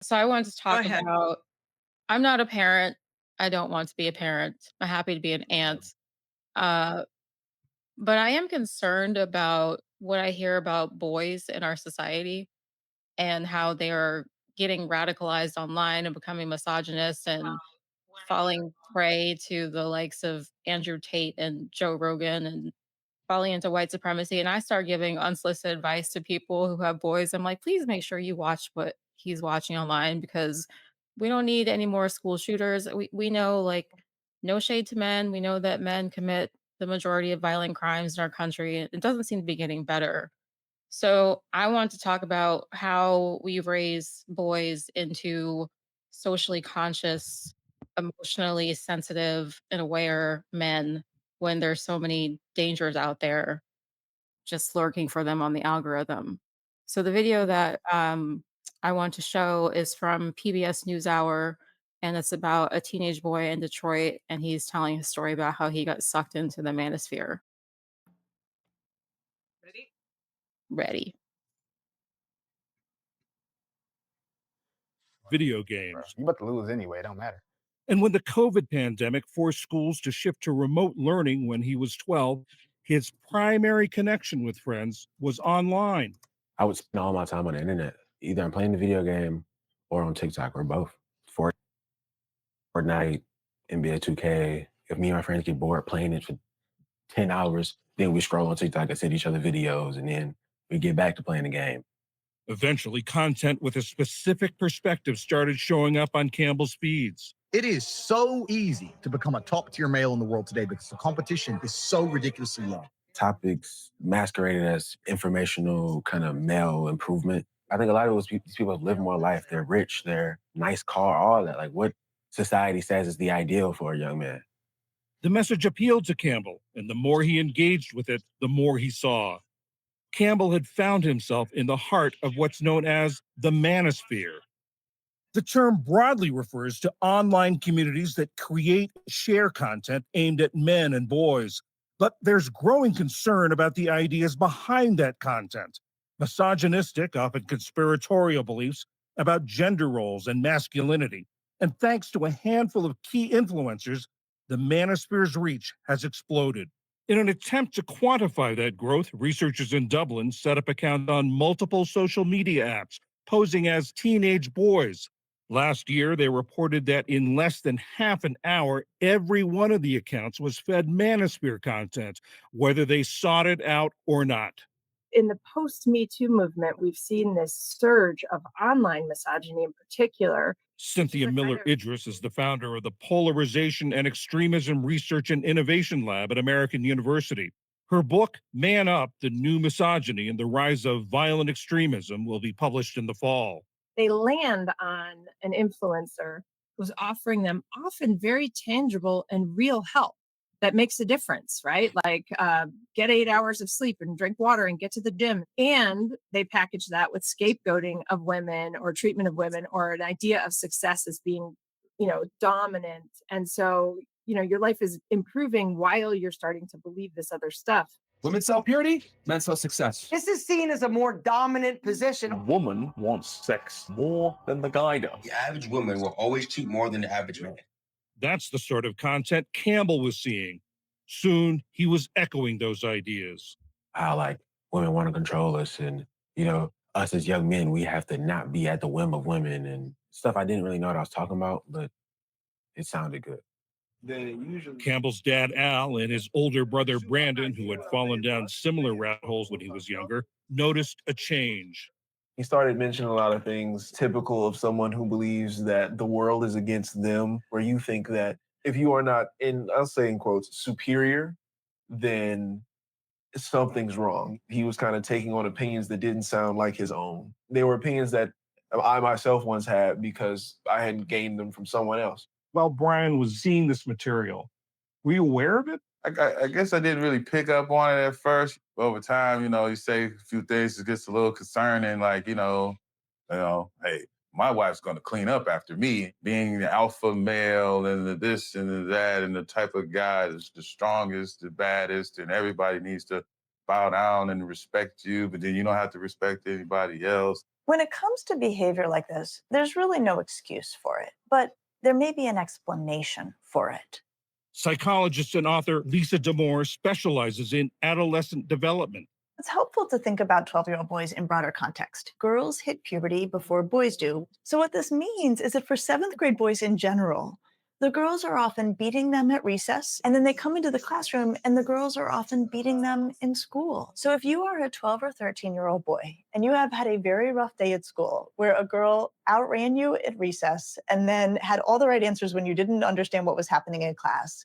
So I wanted to Go talk ahead. about I'm not a parent. I don't want to be a parent. I'm happy to be an aunt. Uh, but I am concerned about what I hear about boys in our society and how they are getting radicalized online and becoming misogynist and falling prey to the likes of Andrew Tate and Joe Rogan and falling into white supremacy. And I start giving unsolicited advice to people who have boys. I'm like, please make sure you watch what he's watching online because we don't need any more school shooters. We know, like, no shade to men. We know that men commit the majority of violent crimes in our country. It doesn't seem to be getting better. So I want to talk about how we raise boys into socially conscious, emotionally sensitive, and aware men when there's so many dangers out there just lurking for them on the algorithm. So the video that I want to show is from PBS NewsHour, and it's about a teenage boy in Detroit, and he's telling a story about how he got sucked into the manosphere. Ready? Ready. Video Bro, games. you about to lose anyway. It don't matter. And when the COVID pandemic forced schools to shift to remote learning when he was 12, his primary connection with friends was online. I would spend all my time on the internet. Either I'm playing the video game or on TikTok or both. Fortnite, NBA 2K. If me and my friends get bored playing it for 10 hours, then we scroll on TikTok and send each other videos, and then we get back to playing the game. Eventually, content with a specific perspective started showing up on Campbell's feeds. It is so easy to become a top tier male in the world today because the competition is so ridiculously low. Topics masqueraded as informational kind of male improvement. I think a lot of these people have lived more life. They're rich, they're nice car, all that. Like what society says is the ideal for a young man. The message appealed to Campbell, and the more he engaged with it, the more he saw. Campbell had found himself in the heart of what's known as the Manosphere. The term broadly refers to online communities that create and share content aimed at men and boys. But there's growing concern about the ideas behind that content. Misogynistic, often conspiratorial beliefs about gender roles and masculinity. And thanks to a handful of key influencers, the Manosphere's reach has exploded. In an attempt to quantify that growth, researchers in Dublin set up accounts on multiple social media apps, posing as teenage boys. Last year, they reported that in less than half an hour, every one of the accounts was fed Manosphere content, whether they sought it out or not. In the post Me Too movement, we've seen this surge of online misogyny in particular. Cynthia Miller Idris is the founder of the Polarization and Extremism Research and Innovation Lab at American University. Her book, Man Up, The New Misogyny and the Rise of Violent Extremism, will be published in the fall. They land on an influencer who's offering them often very tangible and real help that makes a difference, right? Like get 8 hours of sleep and drink water and get to the gym. And they package that with scapegoating of women or treatment of women or an idea of success as being, dominant. And so, your life is improving while you're starting to believe this other stuff. Women sell purity, men sell success. This is seen as a more dominant position. A woman wants sex more than the guy does. The average woman will always cheat more than the average man. That's the sort of content Campbell was seeing. Soon, he was echoing those ideas. How like women want to control us, and us as young men, we have to not be at the whim of women and stuff I didn't really know what I was talking about, but it sounded good. Campbell's dad, Al, and his older brother, Brandon, who had fallen down similar rat holes when he was younger, noticed a change. He started mentioning a lot of things typical of someone who believes that the world is against them, where you think that if you are not, I'll say in quotes, superior, then something's wrong. He was kind of taking on opinions that didn't sound like his own. They were opinions that I myself once had because I had gained them from someone else. While Brian was seeing this material, were you aware of it? I guess I didn't really pick up on it at first. Over time, you say a few things, it gets a little concerning, like, hey, my wife's going to clean up after me, being the alpha male and the this and the that and the type of guy that's the strongest, the baddest, and everybody needs to bow down and respect you, but then you don't have to respect anybody else. When it comes to behavior like this, there's really no excuse for it, but there may be an explanation for it. Psychologist and author Lisa Damore specializes in adolescent development. It's helpful to think about 12-year-old boys in broader context. Girls hit puberty before boys do. So, what this means is that for seventh grade boys in general, the girls are often beating them at recess, and then they come into the classroom, and the girls are often beating them in school. So, if you are a 12 or 13-year-old boy and you have had a very rough day at school where a girl outran you at recess and then had all the right answers when you didn't understand what was happening in class,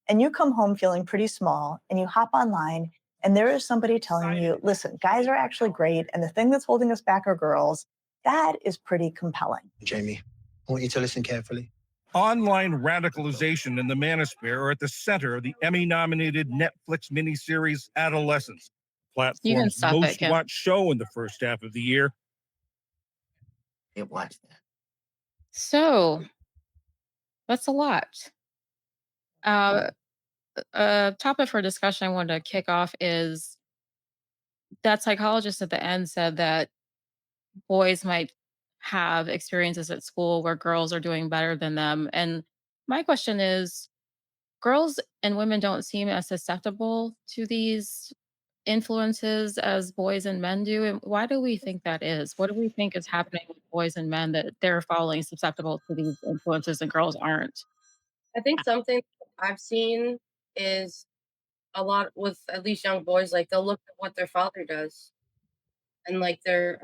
and you come home feeling pretty small and you hop online and there is somebody telling you, listen, guys are actually great. And the thing that's holding us back are girls. That is pretty compelling. Jamie, I want you to listen carefully. Online radicalization and the Manosphere are at the center of the Emmy-nominated Netflix miniseries Adolescence, You can platform's stop it, most Kim. watched show in the first half of the year. It watched that. So that's a lot. A topic for discussion I wanted to kick off is that psychologist at the end said that boys might have experiences at school where girls are doing better than them. And my question is, girls and women don't seem as susceptible to these influences as boys and men do. And why do we think that is? What do we think is happening with boys and men that they're falling susceptible to these influences and girls aren't? I think something I've seen is a lot with at least young boys, like they'll look at what their father does and like their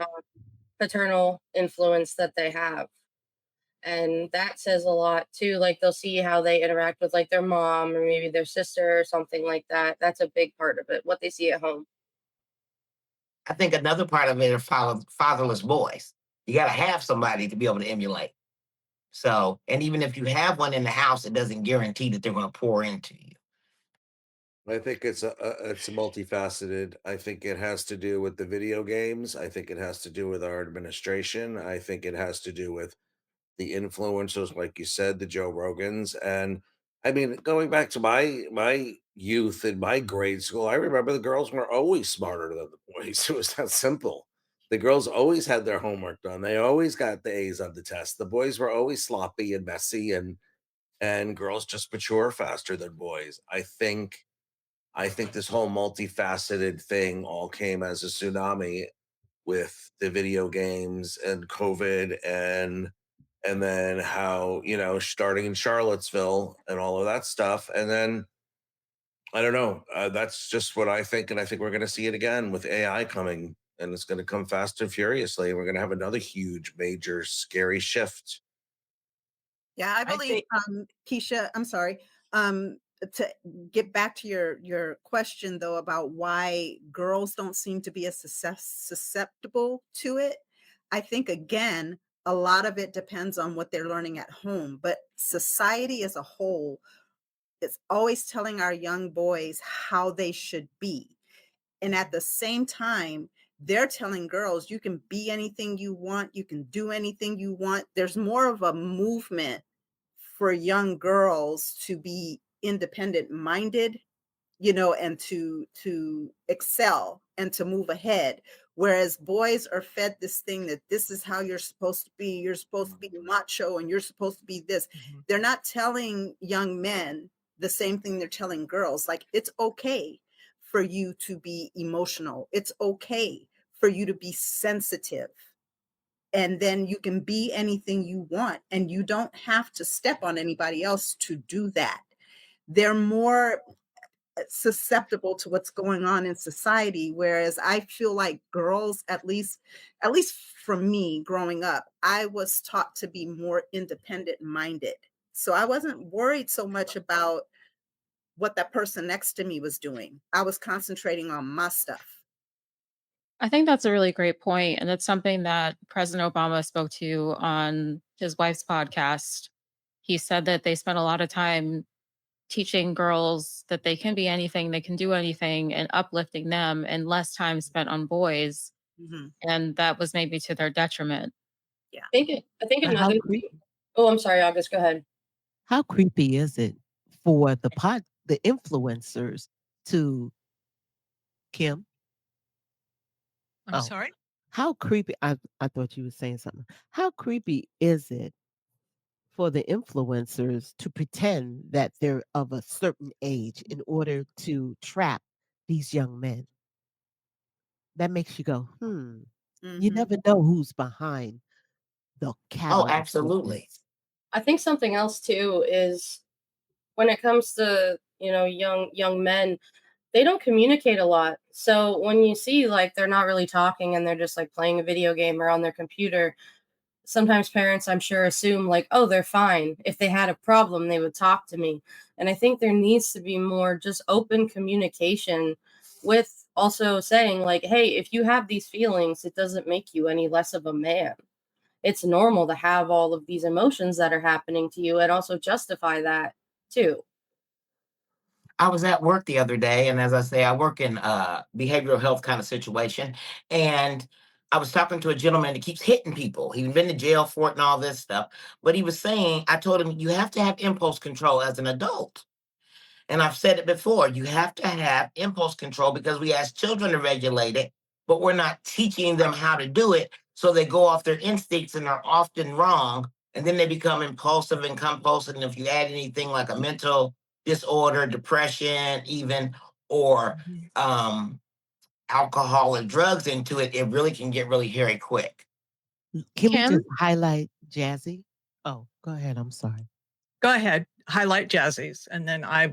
paternal influence that they have. And that says a lot too. Like they'll see how they interact with like their mom or maybe their sister or something like that. That's a big part of it, what they see at home. I think another part of it are fatherless boys. You got to have somebody to be able to emulate. So, and even if you have one in the house, it doesn't guarantee that they're going to pour into you. I think it's multifaceted. I think it has to do with the video games. I think it has to do with our administration. I think it has to do with the influencers, like you said, the Joe Rogans. And I mean, going back to my youth in my grade school, I remember the girls were always smarter than the boys. It was that simple. The girls always had their homework done. They always got the A's on the test. The boys were always sloppy and messy, and girls just mature faster than boys. I think this whole multifaceted thing all came as a tsunami with the video games and COVID and then how, starting in Charlottesville and all of that stuff. And then I don't know. That's just what I think, and I think we're going to see it again with AI coming, and it's going to come fast and furiously. We're going to have another huge, major, scary shift. Yeah, I believe, Keisha, I'm sorry. To get back to your question though about why girls don't seem to be as susceptible to it, I think again a lot of it depends on what they're learning at home. But society as a whole is always telling our young boys how they should be, and at the same time they're telling girls you can be anything you want, you can do anything you want. There's more of a movement for young girls to be independent minded, and to excel and to move ahead, whereas boys are fed this thing that this is how you're supposed to be. You're supposed to be macho and you're supposed to be this. They're not telling young men the same thing they're telling girls. Like, it's okay for you to be emotional, it's okay for you to be sensitive, and then you can be anything you want and you don't have to step on anybody else to do that. They're more susceptible to what's going on in society, whereas I feel like girls, at least from me growing up, I was taught to be more independent minded, so I wasn't worried so much about what that person next to me was doing. I was concentrating on my stuff. I think that's a really great point, and it's something that President Obama spoke to on his wife's podcast. He said that they spent a lot of time teaching girls that they can be anything, they can do anything, and uplifting them, and less time spent on boys, Mhm. and that was maybe to their detriment. Yeah. I think But how another creepy? Oh, I'm sorry, August, go ahead. How creepy is it for the influencers to Kim? I'm sorry? How creepy I thought you were saying something. How creepy is it for the influencers to pretend that they're of a certain age in order to trap these young men? That makes you go, "Hmm." You Mhm. never know who's behind the Oh, catalyst of absolutely. this. I think something else too is when it comes to, young men, they don't communicate a lot. So when you see like they're not really talking and they're just like playing a video game or on their computer, sometimes parents I'm sure assume like, oh, they're fine. If they had a problem, they would talk to me. And I think there needs to be more just open communication with also saying like, hey, if you have these feelings, it doesn't make you any less of a man. It's normal to have all of these emotions that are happening to you and also justify that too. I was at work the other day, and as I say, I work in behavioral health kind of situation, and I was talking to a gentleman that keeps hitting people. He's been to jail for it and all this stuff. But he was saying, I told him, you have to have impulse control as an adult. And I've said it before, you have to have impulse control because we ask children to regulate it, but we're not teaching them how to do it. So they go off their instincts and are often wrong. And then they become impulsive and compulsive. And if you add anything like a mental disorder, depression, even, or Mhm. um, alcohol or drugs into it, it really can get really hairy quick. Can we Kim? just highlight Jazzy? Oh, go ahead. I'm sorry. Go ahead, highlight Jazzy's, and then I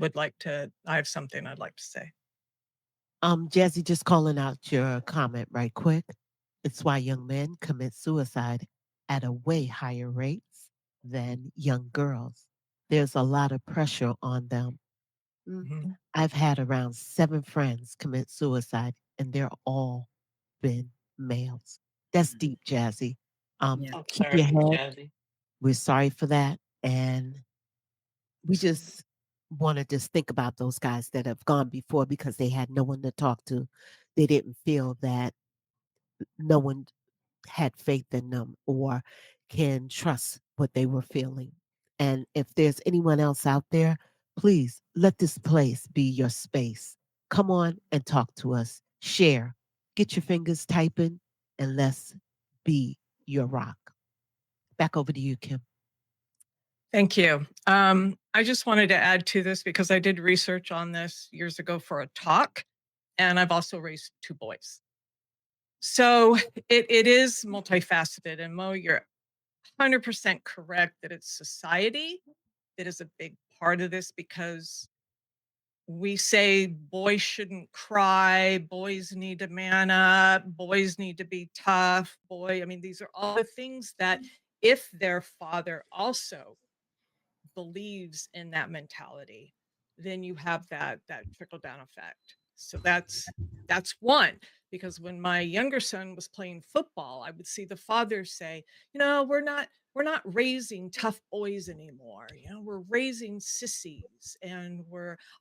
have something I'd like to say. Jazzy, just calling out your comment right quick. It's why young men commit suicide at a way higher rates than young girls. There's a lot of pressure on them. Mm, Mhm. I've had around 7 friends commit suicide, and they're all been males. That's deep, Jazzy. Yeah. I'm Keep your sorry, head. Jazzy. We're sorry for that. And we just want to just think about those guys that have gone before because they had no one to talk to. They didn't feel that no one had faith in them or can trust what they were feeling. And if there's anyone else out there, please let this place be your space. Come on and talk to us. Share. Get your fingers typing and let's be your rock. Back over to you, Kim. Thank you. I just wanted to add to this because I did research on this years ago for a talk, and I've also raised 2 boys. So it is multifaceted, and Mo, you're 100% correct that it's society that is a big part of this because we say boys shouldn't cry, boys need to man up, boys need to be tough, I mean, these are all the things that if their father also believes in that mentality, then you have that trickle down effect. So that's one because when my younger son was playing football, I would see the father say, we're not raising tough boys anymore. We're raising sissies and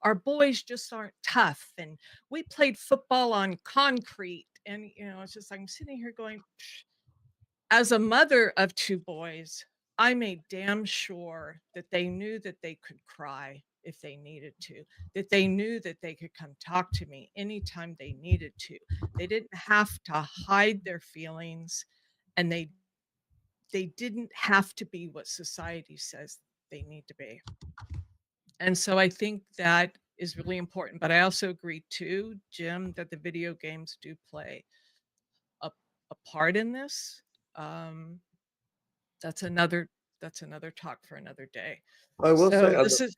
our boys just aren't tough. And we played football on concrete. And it's just I'm sitting here going, as a mother of 2 boys, I made damn sure that they knew that they could cry if they needed to, that they knew that they could come talk to me anytime they needed to. They didn't have to hide their feelings, and they didn't have to be what society says they need to be. And so I think that is really important, but I also agree too, Jim, that the video games do play a a part in this. Um That's another that's another talk for another day. I will say, So this is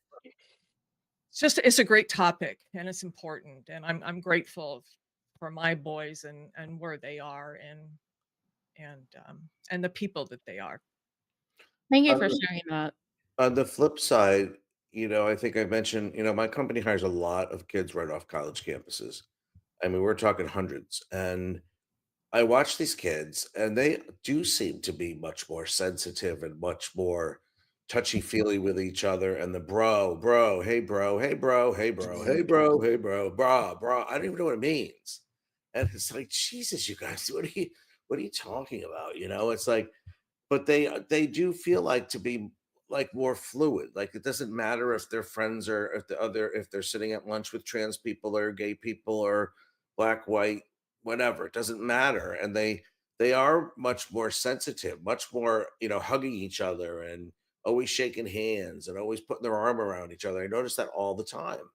it's a great topic and it's important and I'm grateful for my boys and where they are and the people that they are. Thank you on for the, sharing that. on the flip side, I think I mentioned, my company hires a lot of kids right off college campuses. I mean, we're talking hundreds. And I watch these kids, and they do seem to be much more sensitive and much more touchy-feely with each other. And the bro, hey, bro, hey, bro, hey, bro, hey, bro, hey, bro, bro. I don't even know what it means. And it's like, Jesus, you guys, what are you talking about? It's like, but they do feel like to be like more fluid. Like it doesn't matter if they're friends or if they're sitting at lunch with trans people or gay people or black, white, whatever. It doesn't matter. And they are much more sensitive, much more, hugging each other and always shaking hands and always putting their arm around each other. I notice that all the time.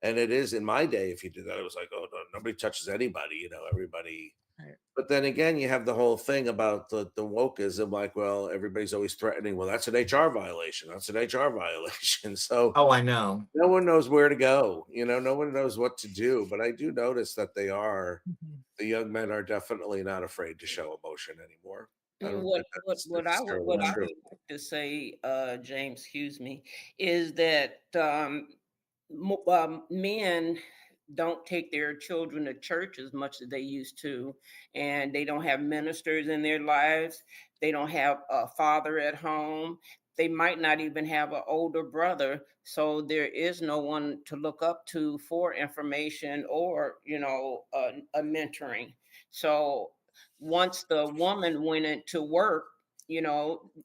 And it is in my day, if you did that, it was like, oh, no, nobody touches anybody, everybody. Right. But then again, you have the whole thing about the wokeism, like, well, everybody's always threatening, well, that's an HR violation. That's an HR violation. So Oh, I know. no one knows where to go, no one knows what to do. But I do notice that Mhm. the young men are definitely not afraid to show emotion anymore. I And don't what think what that's what I would necessarily what I true. would like to say, James, excuse me, is that men don't take their children to church as much as they used to, and they don't have ministers in their lives. They don't have a father at home. They might not even have an older brother, so there is no one to look up to for information or a mentoring. So once the woman went into work,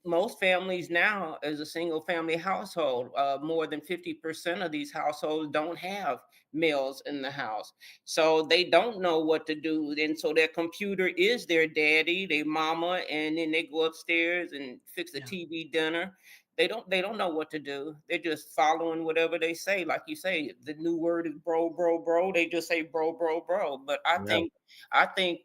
most families now, as a single family household, more than 50% of these households don't have males in the house. So they don't know what to do. And so their computer is their daddy, their mama, and then they go upstairs and fix the Yeah. TV dinner. They don't know what to do. They're just following whatever they say. Like you say, the new word is bro, bro, bro. They just say bro, bro, bro. But I Yeah. think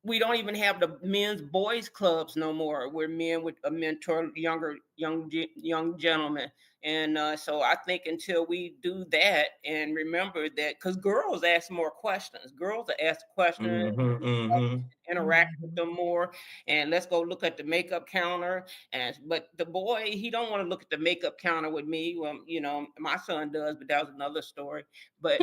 we don't even have the men's boys clubs no more, where men would mentor young gentlemen. And so I think until we do that and remember that, because girls ask more questions, girls are ask questions, Hmm. interact with Mhm. them more, and let's go look at the makeup counter. And but the boy, he don't want to look at the makeup counter with me. Well, my son does, but that was another story. But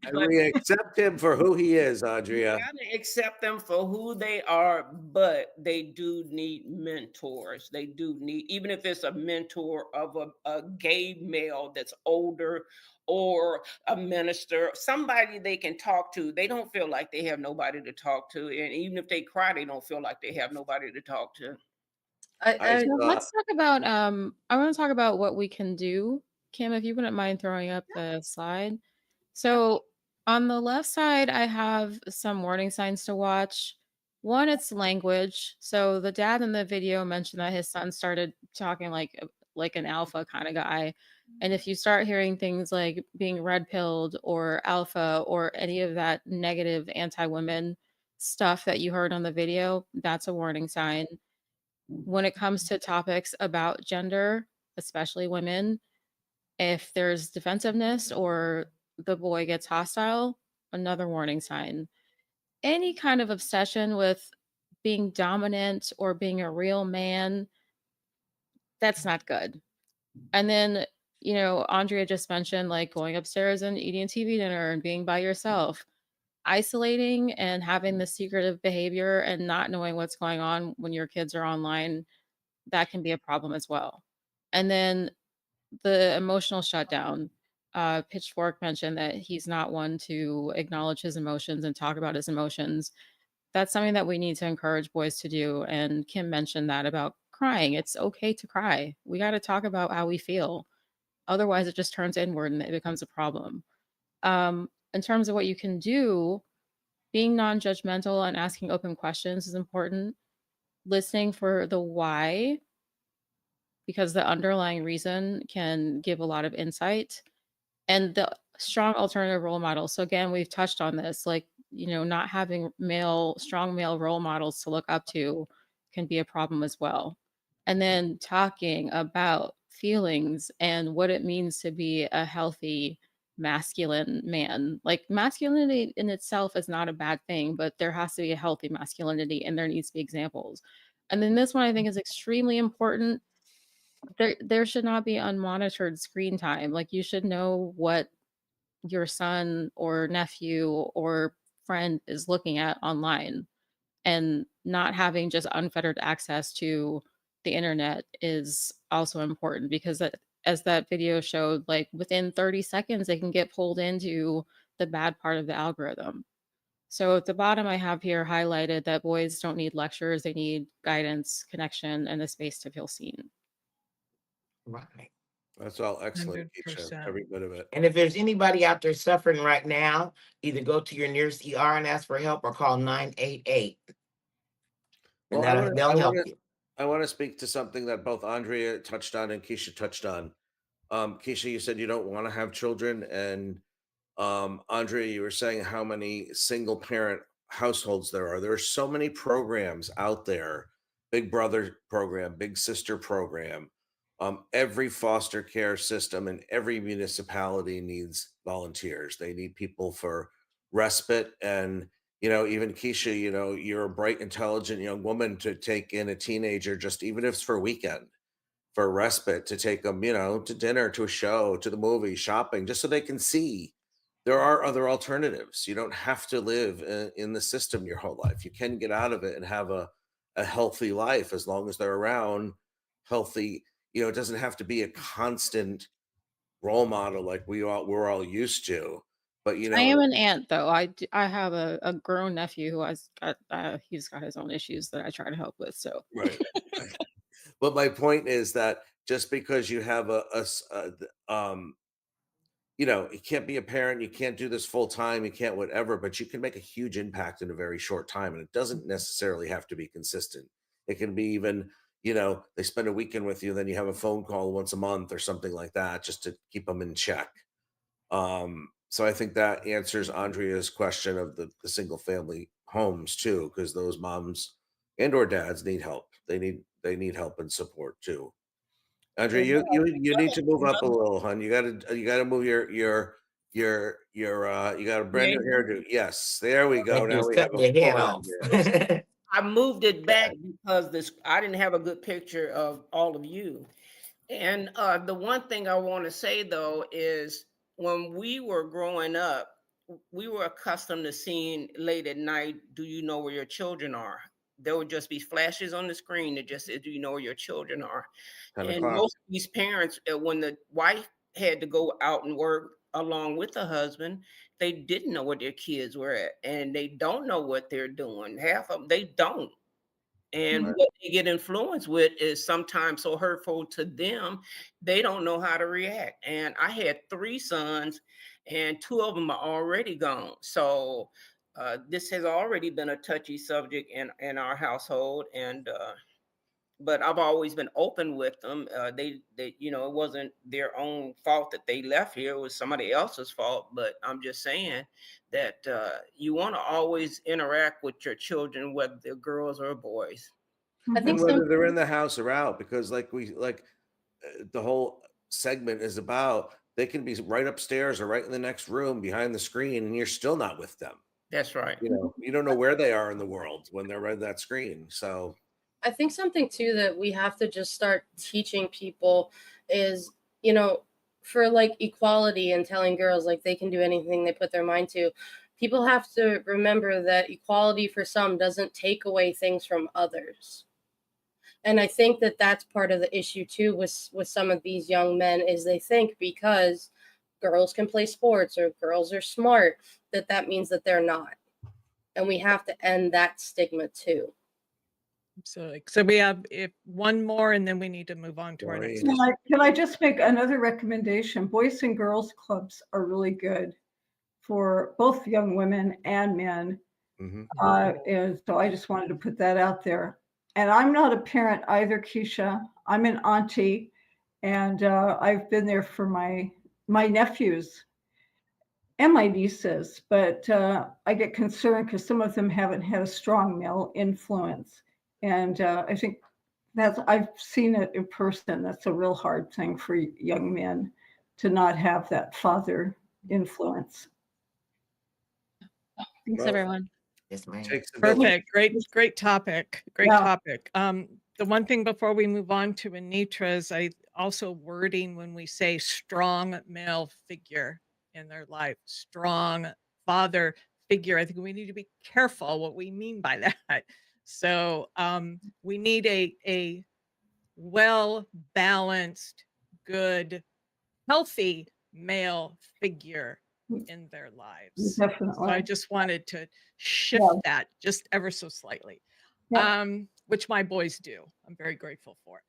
And but we accept him for who he is, you Andrea. gotta accept them for who they are, but they do need mentors. They do need, even if it's a mentor of a gay male that's older, or a minister, somebody they can talk to. They don't feel like they have nobody to talk to. And even if they cry, they don't feel like they have nobody to talk to. I So saw. let's talk about I want to talk about what we can do. Kim, if you wouldn't mind throwing up the slide. So on the left side, I have some warning signs to watch. One, it's language. So the dad in the video mentioned that his son started talking like an alpha kind of guy. And if you start hearing things like being red pilled or alpha or any of that negative anti-women stuff that you heard on the video, that's a warning sign. When it comes to topics about gender, especially women, if there's defensiveness or the boy gets hostile, another warning sign. Any kind of obsession with being dominant or being a real man, that's not good. And then, Andrea just mentioned like going upstairs and eating a TV dinner and being by yourself. Isolating and having the secretive behavior and not knowing what's going on when your kids are online, that can be a problem as well. And then the emotional shutdown. Pitchfork mentioned that he's not one to acknowledge his emotions and talk about his emotions. That's something that we need to encourage boys to do. And Kim mentioned that about crying. It's okay to cry. We got to talk about how we feel. Otherwise, it just turns inward and it becomes a problem. In terms of what you can do, being non judgmental and asking open questions is important. Listening for the why, because the underlying reason can give a lot of insight. And the strong alternative role models. So again, we've touched on this, like, not having strong male role models to look up to can be a problem as well. And then talking about feelings and what it means to be a healthy masculine man. Like masculinity in itself is not a bad thing, but there has to be a healthy masculinity and there needs to be examples. And then this one I think is extremely important. There should not be unmonitored screen time. Like, you should know what your son or nephew or friend is looking at online, and not having just unfettered access to the internet is also important because as that video showed, like within 30 seconds they can get pulled into the bad part of the algorithm. So at the bottom I have here highlighted that boys don't need lectures, they need guidance, connection, and a space to feel seen. Right. That's all excellent, Keisha. 100%. Every bit of it. And if there's anybody out there suffering right now, either go to your nearest ER and ask for help or call 988. And Well, I want to, they'll help you. I want to speak to something that both Andrea touched on and Keisha touched on. Keisha, you said you don't want to have children, and Andrea, you were saying how many single parent households there are. There are so many programs out there, Big Brother program, Big Sister program. Every foster care system in every municipality needs volunteers. They need people for respite. And, even Keisha, you're a bright, intelligent young woman to take in a teenager, just even if it's for a weekend, for respite, to take them, to dinner, to a show, to the movie, shopping, just so they can see there are other alternatives. You don't have to live in the system your whole life. You can get out of it and have a healthy life as long as they're around. Healthy, it doesn't have to be a constant role model like we're all used to. But I am an aunt, though. I have a grown nephew who has got he's got his own issues that I try to help with. So right. But my point is that just because you have you can't be a parent, you can't do this full time, you can't whatever, but you can make a huge impact in a very short time. And it doesn't necessarily have to be consistent. It can be even, they spend a weekend with you, then you have a phone call once a month or something like that, just to keep them in check. So I think that answers Andrea's question of the single family homes too, because those moms and or dads need help. They need help and support too. Andrea, you need to move up a little, hon. You gotta move you gotta brand Yeah. new hairdo. Yes, there we go. Like Now you're we have cutting a your head full off. Andrea. I moved it back because I didn't have a good picture of all of you. And the one thing I want to say though is when we were growing up, we were accustomed to seeing late at night, do you know where your children are? There would just be flashes on the screen that just said, do you know where your children are? 10 And o'clock. most of these parents, when the wife had to go out and work along with the husband, they didn't know where their kids were at, and they don't know what they're doing. Half of them, they don't. And Right. what they get influenced with is sometimes so hurtful to them, they don't know how to react. And I had 3 sons, and 2 of them are already gone. So this has already been a touchy subject in our household. And but I've always been open with them. They, it wasn't their own fault that they left here; it was somebody else's fault. But I'm just saying that you want to always interact with your children, whether they're girls or boys. I And think whether some they're in the house or out, because the whole segment is about, they can be right upstairs or right in the next room behind the screen, and you're still not with them. That's right. You don't know where they are in the world when they're right at that screen. So I think something too that we have to just start teaching people is, you know, for like equality and telling girls like they can do anything they put their mind to. People have to remember that equality for some doesn't take away things from others. And I think that that's part of the issue too with some of these young men is they think because girls can play sports or girls are smart that that means that they're not. And we have to end that stigma too. So we have one more, and then we need to move on to our next. Can I just make another recommendation? Boys and girls clubs are really good for both young women and men. And so I just wanted to put that out there. And I'm not a parent either, Keisha. I'm an auntie, and I've been there for my nephews and my nieces. But I get concerned because some of them haven't had a strong male influence, and I think I've seen it in person. That's a real hard thing for young men to not have that father influence. Thanks, everyone. Yes, ma'am. Perfect. Great topic. Great Yeah. topic. The one thing before we move on to Anitra's, I also wording when we say strong male figure in their life, strong father figure. I think we need to be careful what we mean by that. So we need a well-balanced, good, healthy male figure in their lives. Definitely. So I just wanted to shift that just ever so slightly, which my boys do. I'm very grateful for.